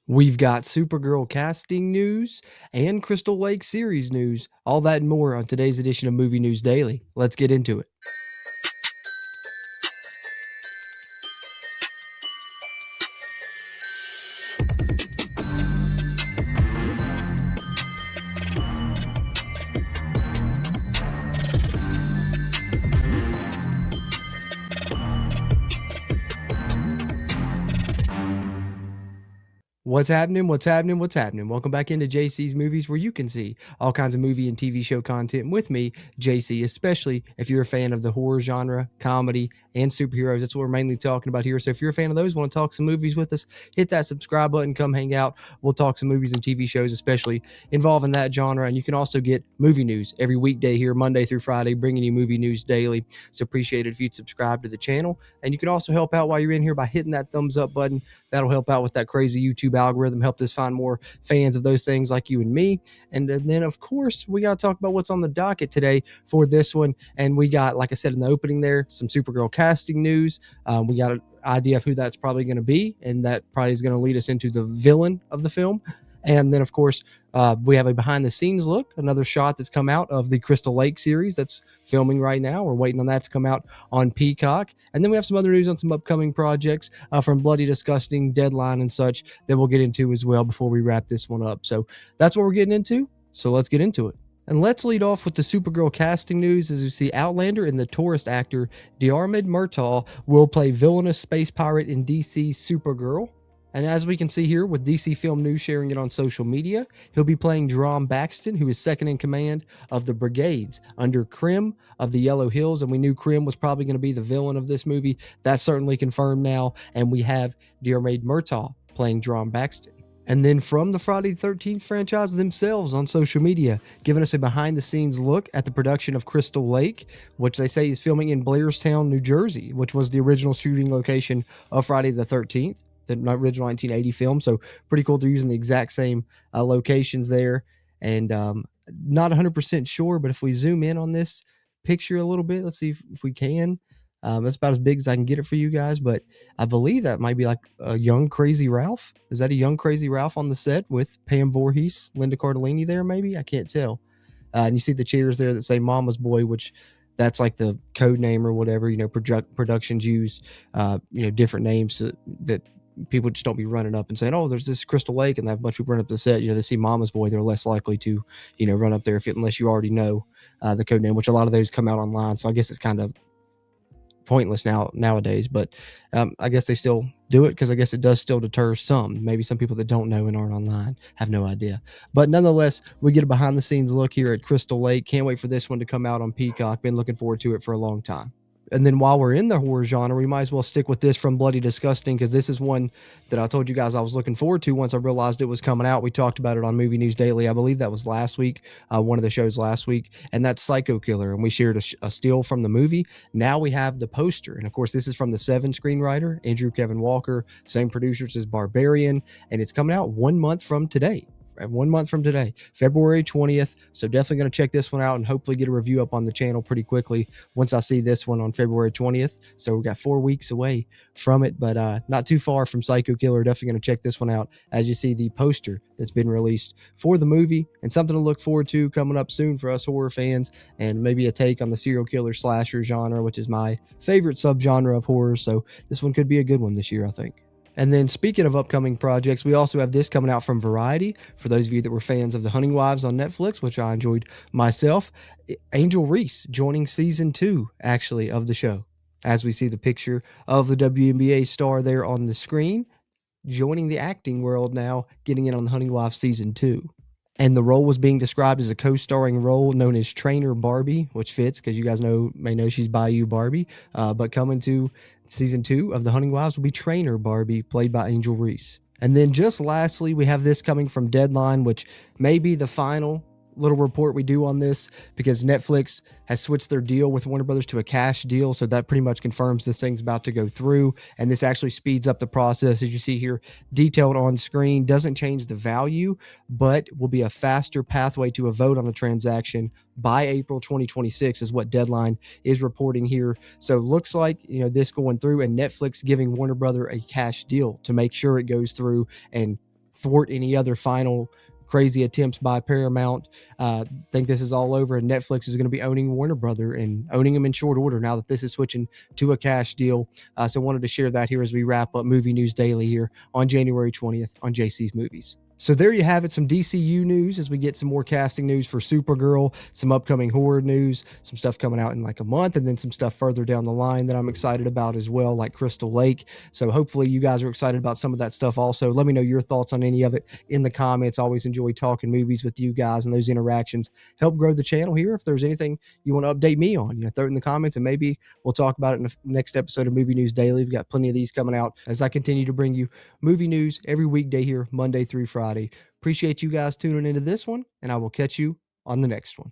We've got Supergirl casting news and Crystal Lake series news. All that and more on today's edition of Movie News Daily. Let's get into it. What's happening? What's happening? What's happening? Welcome back into JC's Movies, where you can see all kinds of movie and TV show content with me, JC, especially if you're a fan of the horror genre, comedy, and superheroes. That's what we're mainly talking about here. So if you're a fan of those, want to talk some movies with us, hit that subscribe button, come hang out. We'll talk some movies and TV shows, especially involving that genre. And you can also get movie news every weekday here, Monday through Friday, bringing you movie news daily. So appreciate it if you'd subscribe to the channel. And you can also help out while you're in here by hitting that thumbs up button. That'll help out with that crazy YouTube algorithm, help us find more fans of those things like you and me. And then, of course, we got to talk about what's on the docket today for this one. And we got, like I said in the opening there, some Supergirl casting news. We got an idea of who that's probably going to be, and that probably is going to lead us into the villain of the film. And then, of course, we have a behind-the-scenes look, another shot that's come out of the Crystal Lake series that's filming right now. We're waiting on that to come out on Peacock. And then we have some other news on some upcoming projects from Bloody Disgusting, Deadline, and such that we'll get into as well before we wrap this one up. So that's what we're getting into. So let's get into it. And let's lead off with the Supergirl casting news, as we see Outlander and the tourist actor Diarmid Murtaugh will play villainous space pirate in DC's Supergirl. And as we can see here with DC Film News sharing it on social media, he'll be playing Drom Baxton, who is second in command of the Brigades under Krim of the Yellow Hills. And we knew Krim was probably going to be the villain of this movie. That's certainly confirmed now. And we have Diarmid Murtaugh playing Drom Baxton. And then from the Friday the 13th franchise themselves on social media, giving us a behind-the-scenes look at the production of Crystal Lake, which they say is filming in Blairstown, New Jersey, which was the original shooting location of Friday the 13th. The original 1980 film. So pretty cool. They're using the exact same locations there. And not 100% sure, but if we zoom in on this picture a little bit, let's see if we can. That's about as big as I can get it for you guys. But I believe that might be like a young Crazy Ralph. Is that a young Crazy Ralph on the set with Pam Voorhees, Linda Cardellini there? Maybe, I can't tell. And you see the chairs there that say Mama's Boy, which that's like the code name or whatever. Productions use different names that people just don't be running up and saying, oh, there's this Crystal Lake, and they have a bunch of people run up to the set. They see Mama's Boy, they're less likely to run up there unless you already know the code name, which a lot of those come out online. So I guess it's kind of pointless nowadays, but I guess they still do it because I guess it does still deter some. Maybe some people that don't know and aren't online have no idea. But nonetheless, we get a behind the scenes look here at Crystal Lake. Can't wait for this one to come out on Peacock. Been looking forward to it for a long time. And then while we're in the horror genre, we might as well stick with this from Bloody Disgusting, because this is one that I told you guys I was looking forward to once I realized it was coming out. We talked about it on Movie News Daily. I believe that was last week, one of the shows last week, and that's Psycho Killer. And we shared a still from the movie. Now we have the poster. And of course, this is from the Seven screenwriter, Andrew Kevin Walker, same producers as Barbarian, and it's coming out 1 month from today. 1 month from today, February 20th. So definitely going to check this one out and hopefully get a review up on the channel pretty quickly once I see this one on February 20th. So we got 4 weeks away from it, but not too far from Psycho Killer. Definitely going to check this one out as you see the poster that's been released for the movie, and something to look forward to coming up soon for us horror fans, and maybe a take on the serial killer slasher genre, which is my favorite subgenre of horror. So this one could be a good one this year, I think. And then speaking of upcoming projects, we also have this coming out from Variety. For those of you that were fans of The Hunting Wives on Netflix, which I enjoyed myself, Angel Reese joining season 2, actually, of the show. As we see the picture of the WNBA star there on the screen, joining the acting world now, getting in on The Hunting Wives season 2. And the role was being described as a co-starring role known as Trainer Barbie, which fits because you guys may know she's Bayou Barbie. But coming to season 2 of The Hunting Wives will be Trainer Barbie, played by Angel Reese. And then just lastly, we have this coming from Deadline, which may be the final little report we do on this, because Netflix has switched their deal with Warner Brothers to a cash deal. So that pretty much confirms this thing's about to go through. And this actually speeds up the process. As you see here, detailed on screen, doesn't change the value, but will be a faster pathway to a vote on the transaction by April 2026 is what Deadline is reporting here. So looks like, this going through, and Netflix giving Warner Brother a cash deal to make sure it goes through and thwart any other final crazy attempts by Paramount. Think this is all over, and Netflix is going to be owning Warner Brother and owning them in short order now that this is switching to a cash deal. So wanted to share that here as we wrap up Movie News Daily here on January 20th on JC's Movies. So there you have it, some DCU news as we get some more casting news for Supergirl, some upcoming horror news, some stuff coming out in like a month, and then some stuff further down the line that I'm excited about as well, like Crystal Lake. So hopefully you guys are excited about some of that stuff also. Let me know your thoughts on any of it in the comments. Always enjoy talking movies with you guys, and those interactions help grow the channel here. If there's anything you want to update me on, throw it in the comments, and maybe we'll talk about it in the next episode of Movie News Daily. We've got plenty of these coming out as I continue to bring you movie news every weekday here, Monday through Friday. Appreciate you guys tuning into this one, and I will catch you on the next one.